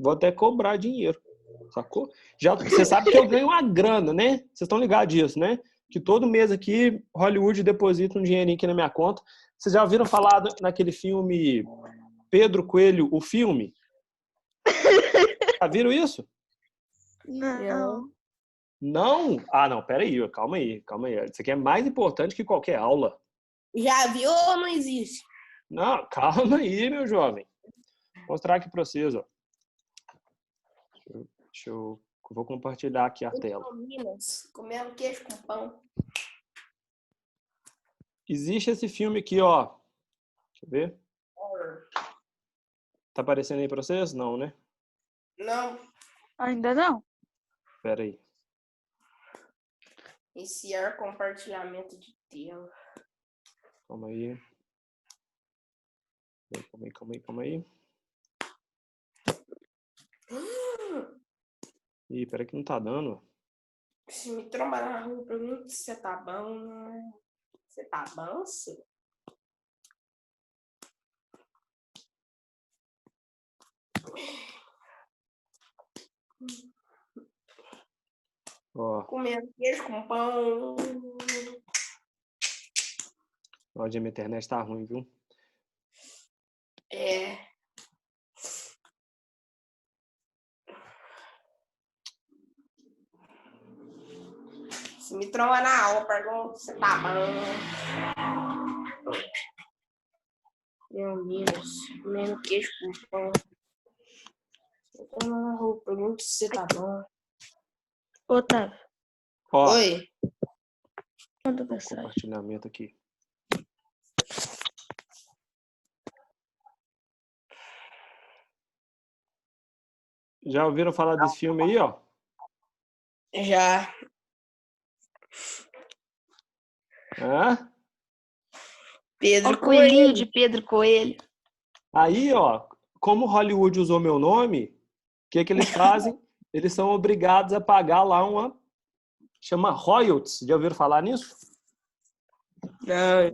vou até cobrar dinheiro, sacou? Já, você sabe que eu ganho uma grana, né? Vocês estão ligados disso, né? Que todo mês aqui, Hollywood deposita um dinheirinho aqui na minha conta. Vocês já ouviram falar naquele filme Pedro Coelho, o filme? Já viram isso? Não. Não? Ah, não, peraí, calma aí. Isso aqui é mais importante que qualquer aula. Já viu ou não existe? Não, calma aí, meu jovem. Vou mostrar aqui para vocês, ó. Vou compartilhar aqui a tela. Minas, comendo queijo com pão. Existe esse filme aqui, ó. Deixa eu ver. Tá aparecendo aí para vocês? Não, né? Não. Ainda não. Pera aí. Iniciar compartilhamento de tela. Calma aí. Calma aí. Ih, peraí que não tá dando. Se me trombar na rua, pergunta se você tá bom. Você tá bom, senhor? Ó. Comendo queijo com pão. Hoje a minha internet tá ruim, viu? É. Se me tromba na aula, pergunta se você tá bom. Meu Deus, comendo queijo com pão. Se me tromba na rua, pergunta se você tá bom. Otávio, Ó, Oi. manda mensagem. compartilhamento aqui. Já ouviram falar desse filme aí, ó? Já. Hã? Pedro O coelhinho Coelho. de Pedro Coelho. Aí, ó, como Hollywood usou meu nome, o que que eles fazem? Eles são obrigados a pagar lá chama royalties. Já ouviram falar nisso? Não.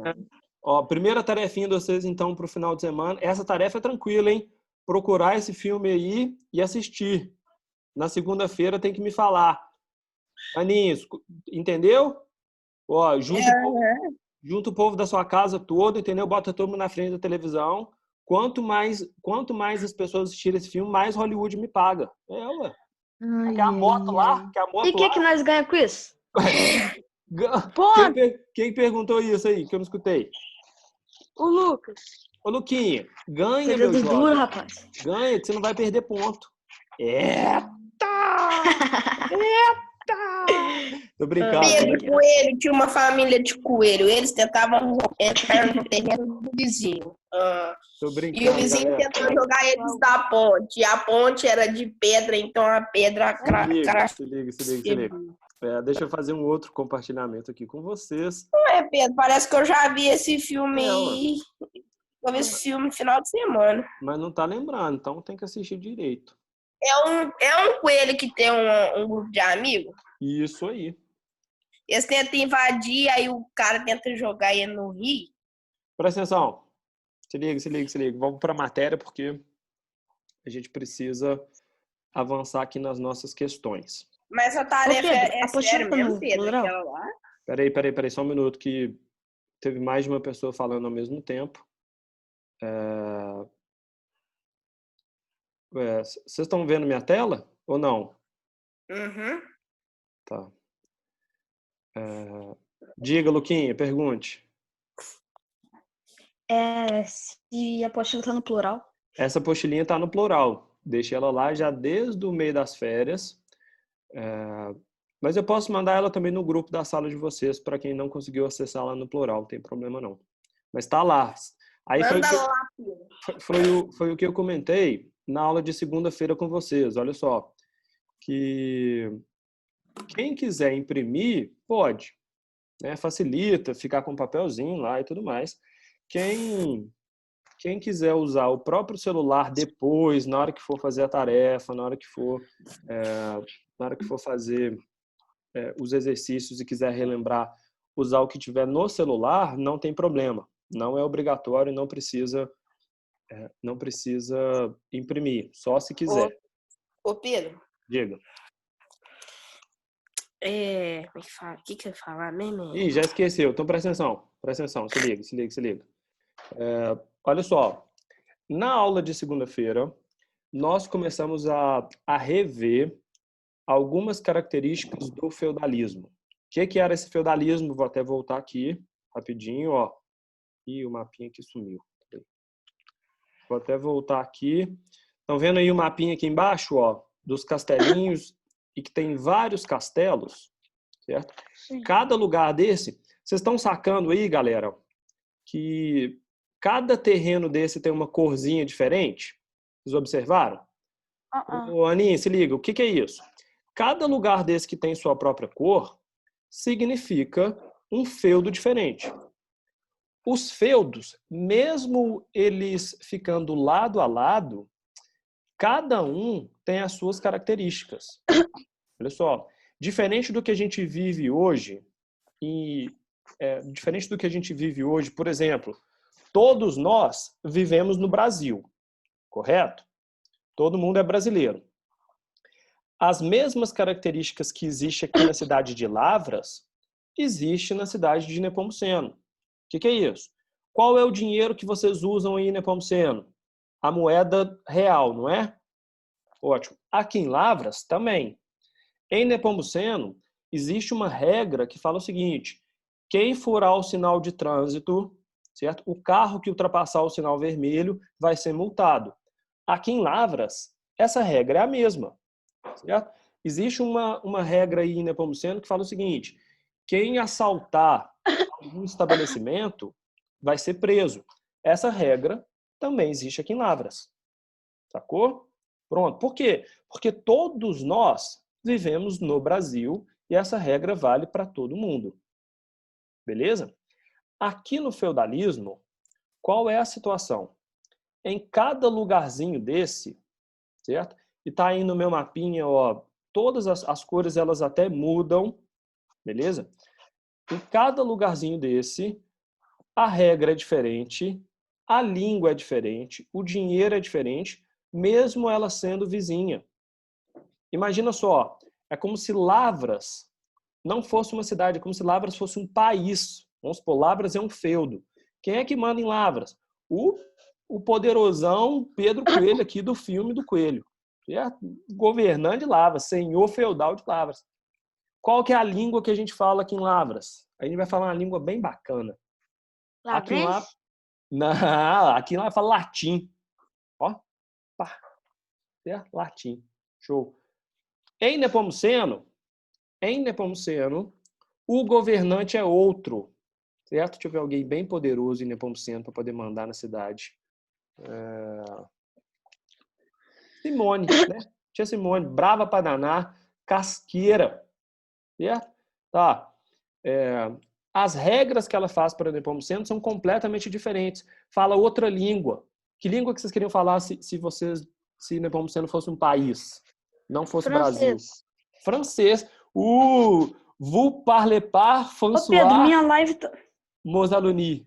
Ó, primeira tarefinha de vocês, então, para o final de semana. Essa tarefa é tranquila, hein? Procurar esse filme aí e assistir. Na segunda-feira tem que me falar. Aninhos, entendeu? Ó, junta o povo da sua casa todo, entendeu? Bota todo mundo na frente da televisão. Quanto mais as pessoas assistirem esse filme, mais Hollywood me paga. É, ué. Quer a moto lá? E o que nós ganhamos com isso? Quem perguntou isso aí, que eu não escutei? O Lucas. Ô, Luquinha, ganha, Perdeu meu do jovem. duro, rapaz. Ganha, que você não vai perder ponto. Eita! Tô brincando. Pedro Coelho tinha uma família de coelho. Eles tentavam entrar no terreno do vizinho. Tô brincando, E o vizinho galera. tentou jogar eles da ponte. E a ponte era de pedra, então a pedra Se liga. Deixa eu fazer um outro compartilhamento aqui com vocês. Não é, Pedro? Parece que eu já vi esse filme. Eu vi esse filme no final de semana. Mas não tá lembrando, então tem que assistir direito. É um coelho que tem um grupo de amigos. Isso aí. Eles tentam invadir, aí o cara tenta jogar ele no rio. Presta atenção. Se liga. Vamos para a matéria, porque a gente precisa avançar aqui nas nossas questões. Mas a tarefa é séria mesmo, Pedro? Plural. Aquela lá? Peraí, só um minuto, que teve mais de uma pessoa falando ao mesmo tempo. Vocês estão vendo minha tela ou não? Uhum. Tá. Diga, Luquinha, pergunte. Se a apostila tá no plural. Essa apostilinha está no plural. Deixei ela lá já desde o meio das férias. Mas eu posso mandar ela também no grupo da sala de vocês, para quem não conseguiu acessar lá no plural, não tem problema não. Mas está lá. Aí foi o que eu comentei na aula de segunda-feira com vocês. Olha só, que quem quiser imprimir, pode. Né? Facilita, ficar com um papelzinho lá e tudo mais. Quem quiser usar o próprio celular depois, na hora que for fazer a tarefa, na hora que for fazer os exercícios e quiser relembrar, usar o que tiver no celular, não tem problema. Não é obrigatório, não precisa imprimir, só se quiser. Ô, Pedro. Diga. Como é que fala? O que eu ia falar mesmo? Ih, já esqueceu. Então presta atenção. Presta atenção. Se liga. Olha só. Na aula de segunda-feira, nós começamos a rever algumas características do feudalismo. O que era esse feudalismo? Vou até voltar aqui rapidinho, ó. Ih, o mapinha aqui sumiu. Vou até voltar aqui. Estão vendo aí o mapinha aqui embaixo, ó, dos castelinhos, e que tem vários castelos, certo? Sim. Cada lugar desse, vocês estão sacando aí, galera, que cada terreno desse tem uma corzinha diferente? Vocês observaram? Ô, Aninha, se liga, o que é isso? Cada lugar desse que tem sua própria cor significa um feudo diferente. Os feudos, mesmo eles ficando lado a lado, cada um tem as suas características. Olha só, diferente do que a gente vive hoje, por exemplo, todos nós vivemos no Brasil, correto? Todo mundo é brasileiro. As mesmas características que existem aqui na cidade de Lavras, existem na cidade de Nepomuceno. O que é isso? Qual é o dinheiro que vocês usam aí em Nepomuceno? A moeda real, não é? Ótimo. Aqui em Lavras, também. Em Nepomuceno, existe uma regra que fala o seguinte: quem furar o sinal de trânsito, certo? O carro que ultrapassar o sinal vermelho vai ser multado. Aqui em Lavras, essa regra é a mesma, certo? Existe uma regra aí em Nepomuceno que fala o seguinte: quem assaltar algum estabelecimento vai ser preso. Essa regra também existe aqui em Lavras. Sacou? Pronto. Por quê? Porque todos nós vivemos no Brasil e essa regra vale para todo mundo. Beleza? Aqui no feudalismo, qual é a situação? Em cada lugarzinho desse, certo? E tá aí no meu mapinha, ó, todas as cores elas até mudam, beleza? Em cada lugarzinho desse, a regra é diferente, a língua é diferente, o dinheiro é diferente, mesmo ela sendo vizinha. Imagina só, é como se Lavras não fosse uma cidade, é como se Lavras fosse um país. Vamos supor, Lavras é um feudo. Quem é que manda em Lavras? O poderosão Pedro Coelho aqui do filme do Coelho. Governante de Lavras, senhor feudal de Lavras. Qual que é a língua que a gente fala aqui em Lavras? A gente vai falar uma língua bem bacana. Aqui lá, não, aqui lá fala latim. Ó, pá, certo? Latim. Show. Em Nepomuceno, o governante é outro, certo? Deixa eu ver alguém bem poderoso em Nepomuceno para poder mandar na cidade. Simone, né? Tia Simone, brava para danar, casqueira, certo? Tá. As regras que ela faz para Nepomuceno são completamente diferentes. Fala outra língua. Que língua que vocês queriam falar se Nepomuceno fosse um país, não fosse Brasil? Francês. Vous parlez pas François? Ô, Pedro, minha live... Mozaluni.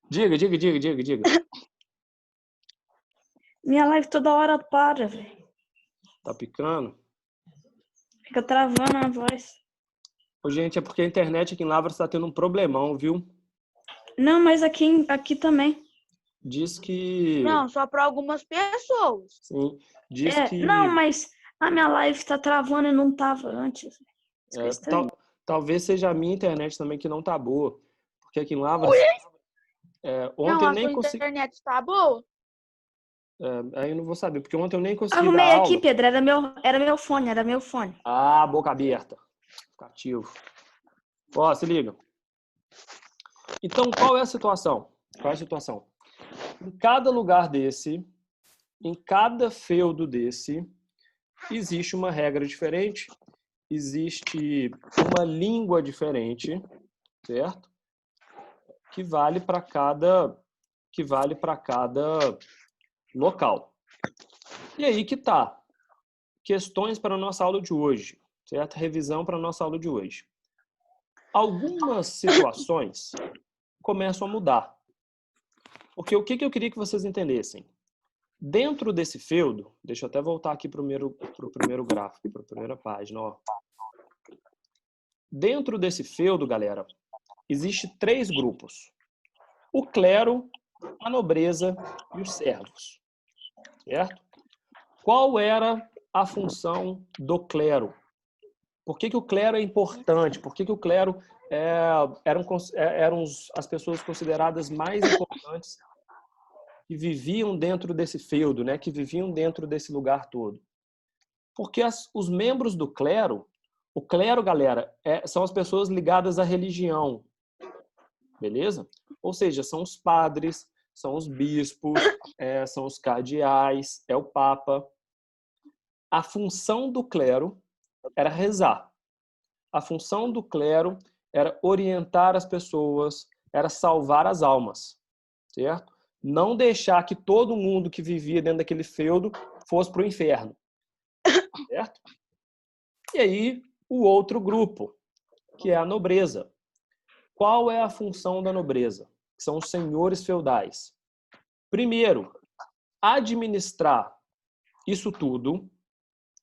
Diga. Minha live toda hora para, velho. Tá picando? Fica travando a voz. Ô, gente, é porque a internet aqui em Lavras está tendo um problemão, viu? Não, mas aqui também. Diz que... Não, só para algumas pessoas. Sim, diz que... Não, mas a minha live tá travando e não tava antes. Talvez seja a minha internet também que não tá boa. Porque aqui em Lavras... ontem não, eu nem a sua consegui... internet está boa? Aí eu não vou saber, porque ontem eu nem consegui Arrumei dar aqui, aula. Pedro. Era meu fone. Ah, boca aberta. Cativo. Ó, se liga. Então, qual é a situação? Em cada lugar desse, em cada feudo desse, existe uma regra diferente, existe uma língua diferente, certo? Que vale para cada local. E aí que tá. Questões para a nossa aula de hoje, certo? Revisão para a nossa aula de hoje. Algumas situações começam a mudar. Porque o que eu queria que vocês entendessem? Dentro desse feudo, deixa eu até voltar aqui para o primeiro gráfico, para a primeira página. Ó. Dentro desse feudo, galera, existe 3 grupos. O clero, a nobreza e os servos. Certo? Qual era a função do clero? Por que o clero é importante? Por que o clero eram as pessoas consideradas mais importantes que viviam dentro desse feudo, né? Que viviam dentro desse lugar todo? Porque os membros do clero, o clero, galera, são as pessoas ligadas à religião, beleza? Ou seja, são os padres, são os bispos, são os cardeais, é o papa. A função do clero era rezar. A função do clero era orientar as pessoas, era salvar as almas, certo? Não deixar que todo mundo que vivia dentro daquele feudo fosse para o inferno, certo? E aí, o outro grupo, que é a nobreza. Qual é a função da nobreza? São os senhores feudais. Primeiro, administrar isso tudo,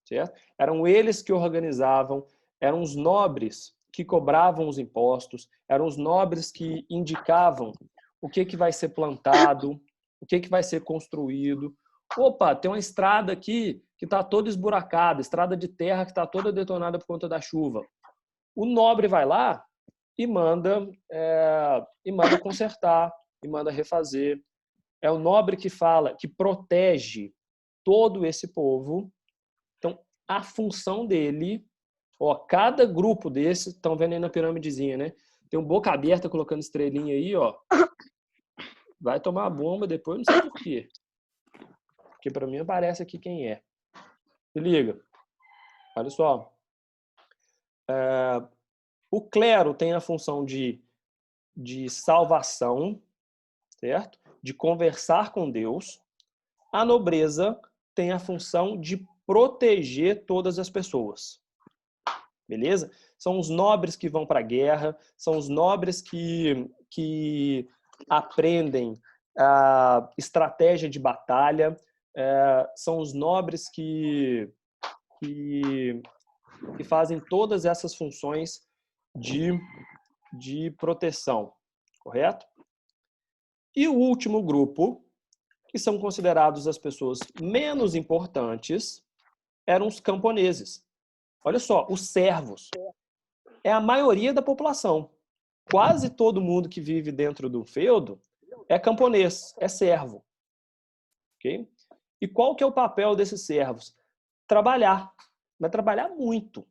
certo? Eram eles que organizavam, eram os nobres que cobravam os impostos, eram os nobres que indicavam o que vai ser plantado, o que vai ser construído. Opa, tem uma estrada aqui que está toda esburacada, estrada de terra que está toda detonada por conta da chuva. O nobre vai lá e manda consertar, e manda refazer. É o nobre que fala, que protege todo esse povo. Então, a função dele, ó, cada grupo desse, estão vendo aí na pirâmidezinha, né? Tem um boca aberta colocando estrelinha aí, ó. Vai tomar a bomba depois, não sei por quê. Porque para mim aparece aqui quem é. Se liga. Olha só. O clero tem a função de salvação, certo? De conversar com Deus. A nobreza tem a função de proteger todas as pessoas. Beleza? São os nobres que vão para a guerra, são os nobres que aprendem a estratégia de batalha, são os nobres que fazem todas essas funções de proteção, correto? E o último grupo, que são considerados as pessoas menos importantes, eram os camponeses. Olha só, os servos. É a maioria da população. Quase todo mundo que vive dentro do feudo é camponês, é servo. Okay? E qual que é o papel desses servos? Trabalhar. Vai trabalhar muito.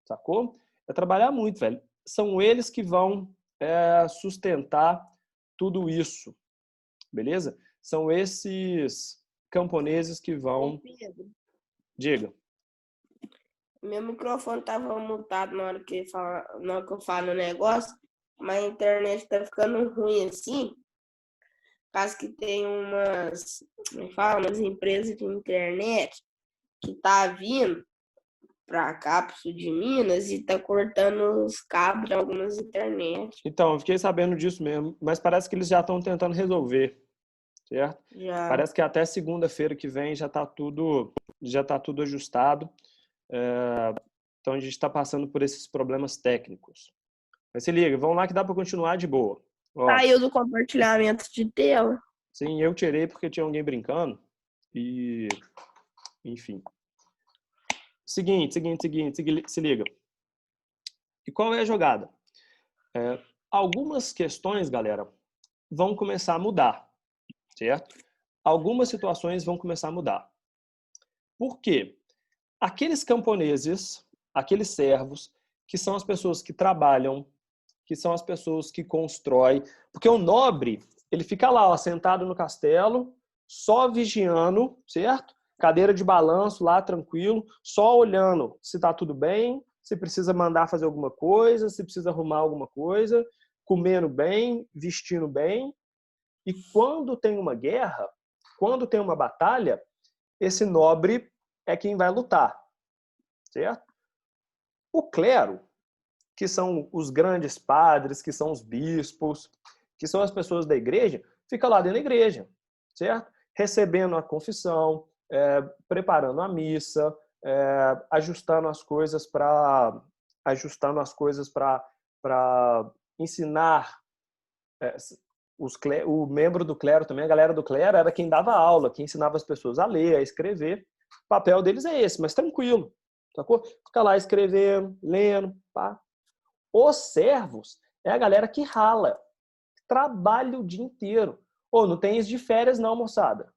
Sacou? Vai trabalhar muito, velho. São eles que vão sustentar tudo isso. Beleza? São esses camponeses que vão... Diga. Meu microfone estava mutado na hora que eu falo o negócio, mas a internet tá ficando ruim assim. Caso que tem umas empresas de internet que tá vindo para cá, pro sul de Minas, e tá cortando os cabos de algumas internet. Então, eu fiquei sabendo disso mesmo, mas parece que eles já estão tentando resolver, certo? Já. Parece que até segunda-feira que vem já tá tudo ajustado. Então a gente está passando por esses problemas técnicos. Mas se liga, vamos lá que dá para continuar de boa. Ó, Saiu do compartilhamento de tela. sim, eu tirei porque tinha alguém brincando e, enfim. Seguinte, se liga. E qual é a jogada? Algumas questões, galera, vão começar a mudar, certo? Algumas situações vão começar a mudar. Por quê? Aqueles camponeses, aqueles servos, que são as pessoas que trabalham, que são as pessoas que constroem, porque o nobre, ele fica lá, ó, sentado no castelo, só vigiando, certo? Cadeira de balanço lá, tranquilo, só olhando se tá tudo bem, se precisa mandar fazer alguma coisa, se precisa arrumar alguma coisa, comendo bem, vestindo bem. E quando tem uma guerra, quando tem uma batalha, esse nobre é quem vai lutar, certo? O clero, que são os grandes padres, que são os bispos, que são as pessoas da igreja, fica lá dentro da igreja, certo? recebendo a confissão, preparando a missa, ajustando as coisas para ensinar o membro do clero também, a galera do clero era quem dava aula, quem ensinava as pessoas a ler, a escrever. O papel deles é esse, mas tranquilo, sacou? Fica lá escrevendo, lendo, pá. Os servos é a galera que rala, trabalha o dia inteiro. Ou não tem isso de férias não, moçada.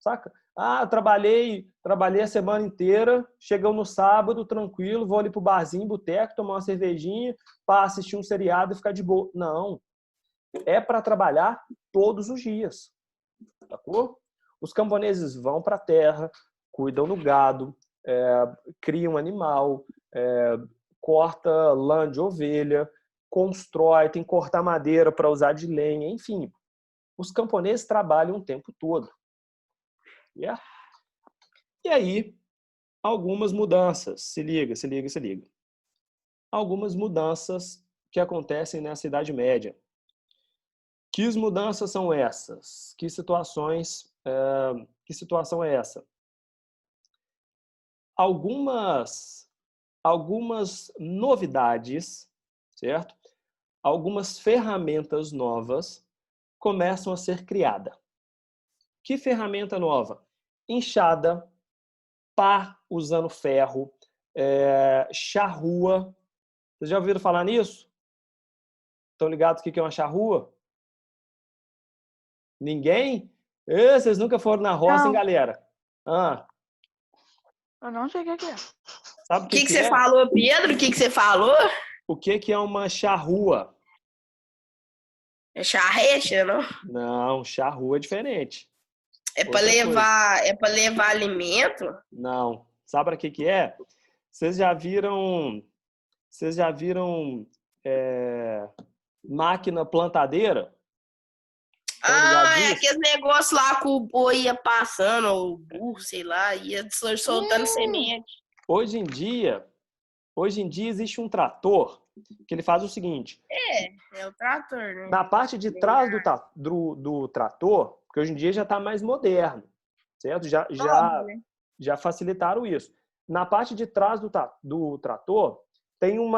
Saca? Ah, trabalhei a semana inteira, chegam no sábado, tranquilo, vou ali pro barzinho, boteco, tomar uma cervejinha, para assistir um seriado e ficar de boa. Não. É para trabalhar todos os dias. Sacou? Os camponeses vão para a terra, cuidam do gado, criam animal, corta lã de ovelha, constrói, tem que cortar madeira para usar de lenha, enfim. Os camponeses trabalham o tempo todo. Yeah? E aí, algumas mudanças. Se liga. Algumas mudanças que acontecem nessa Idade Média. Que mudanças são essas? Que situação é essa? Algumas novidades, certo? Algumas ferramentas novas começam a ser criadas. Que ferramenta nova? Enxada, pá usando ferro, charrua. Vocês já ouviram falar nisso? Estão ligados o que é uma charrua? Ninguém? Vocês nunca foram na roça, hein, galera? Eu não sei o que é. Sabe O que você falou, Pedro? O que você falou? O que é uma charrua? É charrete, não? Não, charrua é diferente. É para levar alimento? Não. Sabe para que é? Vocês já viram máquina plantadeira? É aquele negócio lá que o boi ia passando, ou o burro, sei lá, ia soltando semente. Hoje em dia existe um trator que ele faz o seguinte. É o trator, né? Na parte de trás do trator, porque hoje em dia já está mais moderno, certo? Já facilitaram isso. Na parte de trás do trator tem um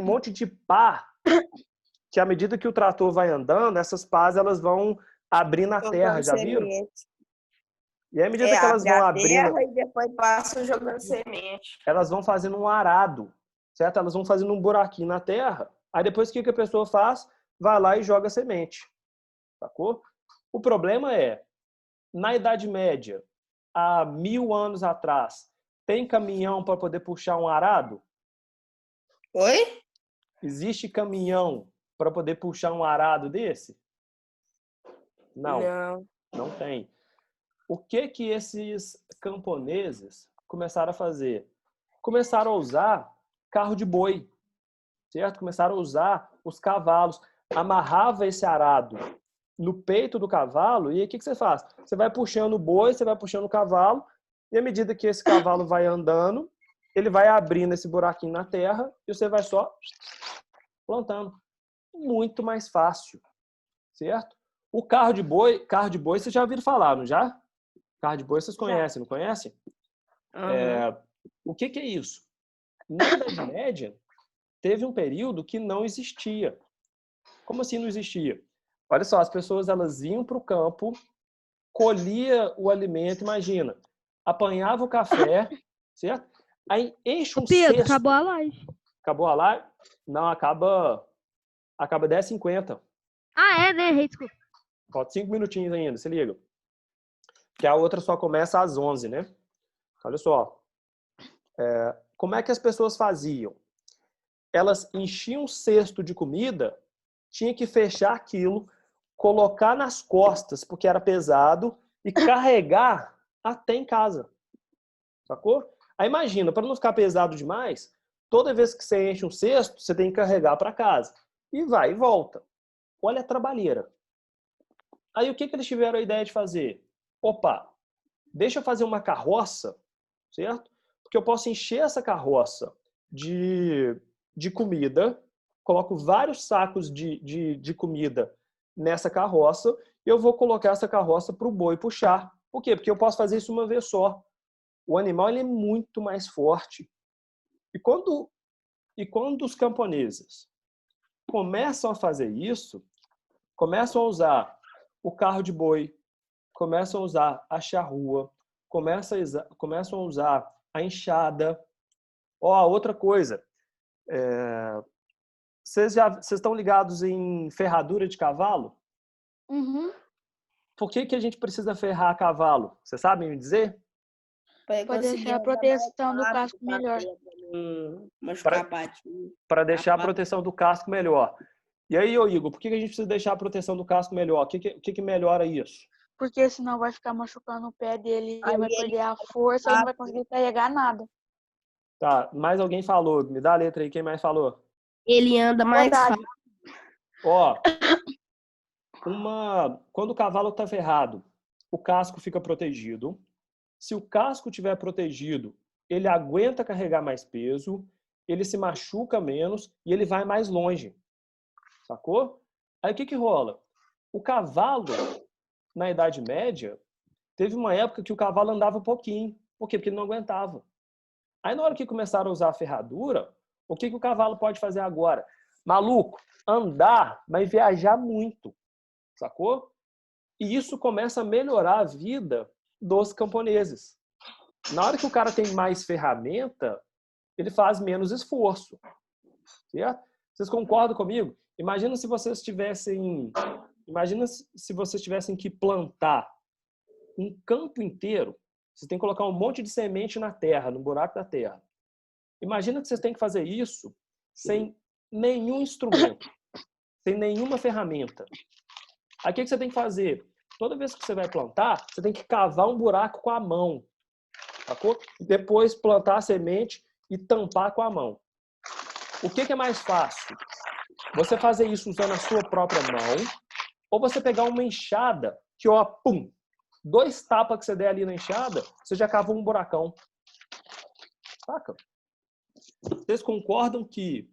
monte de pá que à medida que o trator vai andando, essas pás elas vão abrindo a terra, já viram? E à medida que elas vão abrindo, e depois passa jogando semente. elas vão fazendo um arado, certo? Elas vão fazendo um buraquinho na terra. Aí depois o que a pessoa faz? Vai lá e joga semente. Sacou? O problema é, na Idade Média, há 1000 anos atrás, tem caminhão para poder puxar um arado? Oi? Existe caminhão para poder puxar um arado desse? Não tem. O que esses camponeses começaram a fazer? Começaram a usar carro de boi, certo? Começaram a usar os cavalos. Amarrava esse arado no peito do cavalo e aí o que você faz? Você vai puxando o boi, você vai puxando o cavalo e à medida que esse cavalo vai andando, ele vai abrindo esse buraquinho na terra e você vai só plantando. Muito mais fácil, certo? O carro de boi vocês já ouviram falar, não já? Carro de boi vocês conhecem, não conhecem? O que é isso? Na Idade Média, teve um período que não existia. Como assim não existia? Olha só, as pessoas elas iam para o campo, colhia o alimento, imagina, apanhava o café, certo? Aí enche um Pedro, cesto. acabou a live. Acabou a live? Não, acaba 10h50. Ah, é, né? Desculpa. Falta 5 minutinhos ainda, se liga. Que a outra só começa às 11, né? Olha só. Como é que as pessoas faziam? Elas enchiam um cesto de comida, tinha que fechar aquilo, colocar nas costas, porque era pesado, e carregar até em casa. Sacou? Aí imagina, para não ficar pesado demais, toda vez que você enche um cesto, você tem que carregar para casa. E vai e volta. Olha a trabalheira. Aí o que eles tiveram a ideia de fazer? Opa, deixa eu fazer uma carroça, certo? Porque eu posso encher essa carroça de comida, coloco vários sacos de comida nessa carroça e eu vou colocar essa carroça para o boi puxar. Por quê? Porque eu posso fazer isso uma vez só. O animal ele é muito mais forte. E quando os camponeses começam a fazer isso, começam a usar o carro de boi, começam a usar a charrua, começam a usar a enxada. Outra coisa, vocês estão ligados em ferradura de cavalo? Uhum. Por que a gente precisa ferrar cavalo? Vocês sabem me dizer? Pra deixar a proteção do casco melhor. Machucar a patinha. Para deixar a proteção do casco melhor. E aí, Igor, por que a gente precisa deixar a proteção do casco melhor? O que melhora isso? Porque senão vai ficar machucando o pé dele, Aí ele vai perder a força e não vai conseguir carregar nada. Tá, mais alguém falou. Me dá a letra aí, quem mais falou? Ele anda mais Verdade. fácil. Quando o cavalo está ferrado, o casco fica protegido. Se o casco estiver protegido, ele aguenta carregar mais peso, ele se machuca menos e ele vai mais longe. Sacou? Aí o que rola? O cavalo, na Idade Média, teve uma época que o cavalo andava um pouquinho. Por quê? Porque ele não aguentava. Aí na hora que começaram a usar a ferradura, o que o cavalo pode fazer agora? Maluco, andar, mas viajar muito. Sacou? E isso começa a melhorar a vida dos camponeses. Na hora que o cara tem mais ferramenta, ele faz menos esforço. Certo? Vocês concordam comigo? Imagina se vocês tivessem que plantar um campo inteiro. Vocês têm que colocar um monte de semente na terra, no buraco da terra. Imagina que vocês têm que fazer isso sem nenhum instrumento, sem nenhuma ferramenta. Aí o que você tem que fazer? Toda vez que você vai plantar, você tem que cavar um buraco com a mão. Sacou? E depois plantar a semente e tampar com a mão. O que é mais fácil? Você fazer isso usando a sua própria mão ou você pegar uma enxada que, pum, 2 tapas que você der ali na enxada, você já cavou um buracão. Saca? Vocês concordam que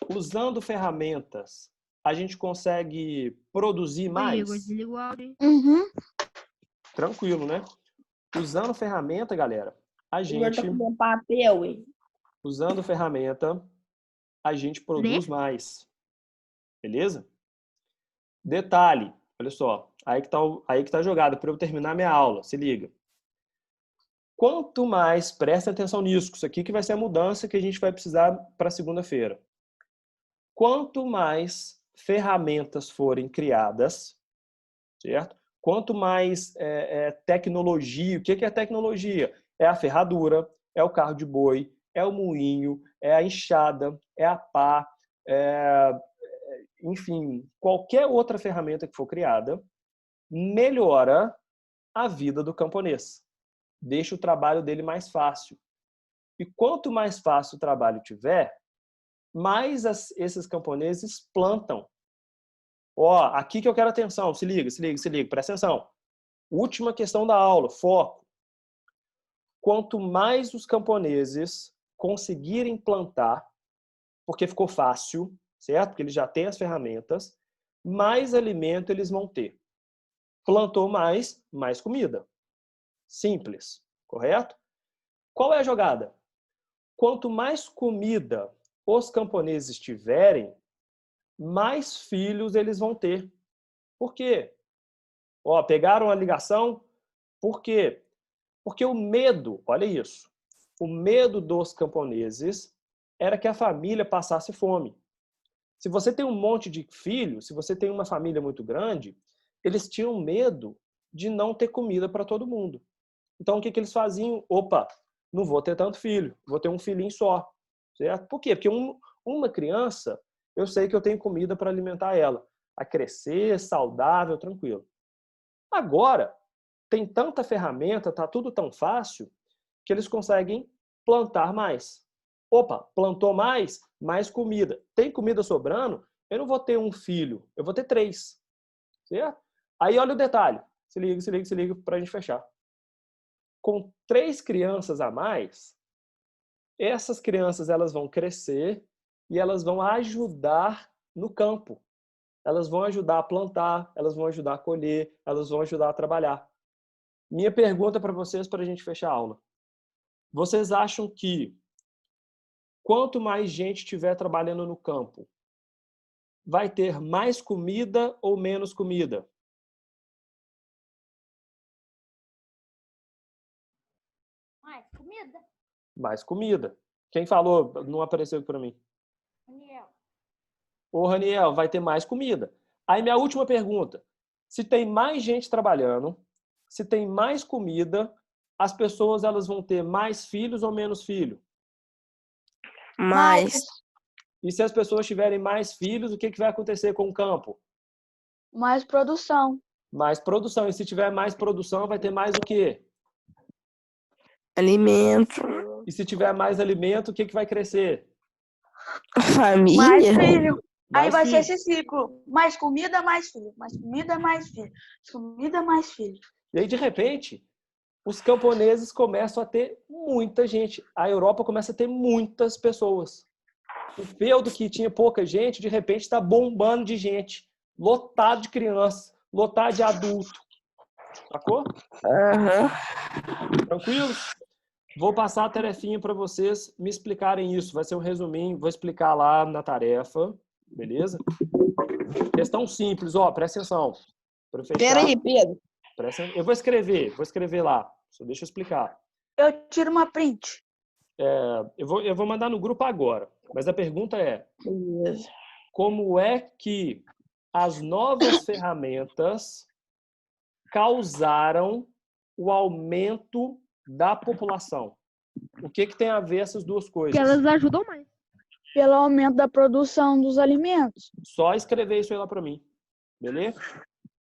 usando ferramentas a gente consegue produzir mais? Uhum. Tranquilo, né? Usando ferramenta, galera, usando ferramenta, a gente produz mais. Beleza? Detalhe, olha só, aí que tá a jogada para eu terminar minha aula, se liga. Quanto mais, presta atenção nisso, isso aqui que vai ser a mudança que a gente vai precisar para segunda-feira. Quanto mais ferramentas forem criadas, certo? Quanto mais tecnologia, o que é tecnologia? É a ferradura, é o carro de boi, é o moinho, é a enxada, é a pá, enfim, qualquer outra ferramenta que for criada, melhora a vida do camponês. Deixa o trabalho dele mais fácil. E quanto mais fácil o trabalho tiver, mais esses camponeses plantam. Aqui que eu quero atenção, se liga, presta atenção. Última questão da aula, foco. Quanto mais os camponeses conseguirem plantar, porque ficou fácil, certo? Porque eles já têm as ferramentas, mais alimento eles vão ter. Plantou mais comida. Simples, correto? Qual é a jogada? Quanto mais comida os camponeses tiverem, mais filhos eles vão ter. Por quê? Pegaram a ligação? Por quê? Porque o medo, olha isso, o medo dos camponeses era que a família passasse fome. Se você tem um monte de filhos, se você tem uma família muito grande, eles tinham medo de não ter comida para todo mundo. Então, o que eles faziam? Não vou ter tanto filho, vou ter um filhinho só. Certo? Por quê? Porque uma criança, eu sei que eu tenho comida para alimentar ela, a crescer, saudável, tranquilo. Agora, tem tanta ferramenta, está tudo tão fácil, que eles conseguem plantar mais. Plantou mais comida. Tem comida sobrando, eu não vou ter um filho, eu vou ter 3. Certo? Aí olha o detalhe. Se liga para a gente fechar. Com 3 crianças a mais, essas crianças elas vão crescer e elas vão ajudar no campo. elas vão ajudar a plantar, elas vão ajudar a colher, elas vão ajudar a trabalhar. Minha pergunta para vocês, para a gente fechar a aula. Vocês acham que quanto mais gente estiver trabalhando no campo, vai ter mais comida ou menos comida? Mais comida? Mais comida. Quem falou? Não apareceu aqui para mim. Daniel. Ô, Raniel, vai ter mais comida. Aí minha última pergunta. Se tem mais gente trabalhando, se tem mais comida, as pessoas elas vão ter mais filhos ou menos filhos? Mais. E se as pessoas tiverem mais filhos, o que vai acontecer com o campo? Mais produção. Mais produção. E se tiver mais produção, vai ter mais o quê? Alimento. E se tiver mais alimento, o que vai crescer? Mais Família. filho. Aí Mais vai ser filho. esse ciclo. Mais comida, mais filho. Mais comida, mais filho. Mais comida, mais filho. E aí, de repente, os camponeses começam a ter muita gente. A Europa começa a ter muitas pessoas. O feudo que tinha pouca gente, de repente está bombando de gente. Lotado de crianças, lotado de adulto. Sacou? Aham. Tranquilo? Vou passar a tarefinha para vocês me explicarem isso. Vai ser um resuminho, vou explicar lá na tarefa. Beleza? Questão simples, ó, presta atenção. Pra fechar, Pera aí, Pedro. eu vou escrever lá. Só deixa eu explicar. Eu tiro uma print. Eu vou mandar no grupo agora. Mas a pergunta é: Beleza. como é que as novas ferramentas causaram o aumento da população? O que tem a ver essas duas coisas? Que elas ajudam mais. Pelo aumento da produção dos alimentos. Só escrever isso aí lá para mim. Beleza?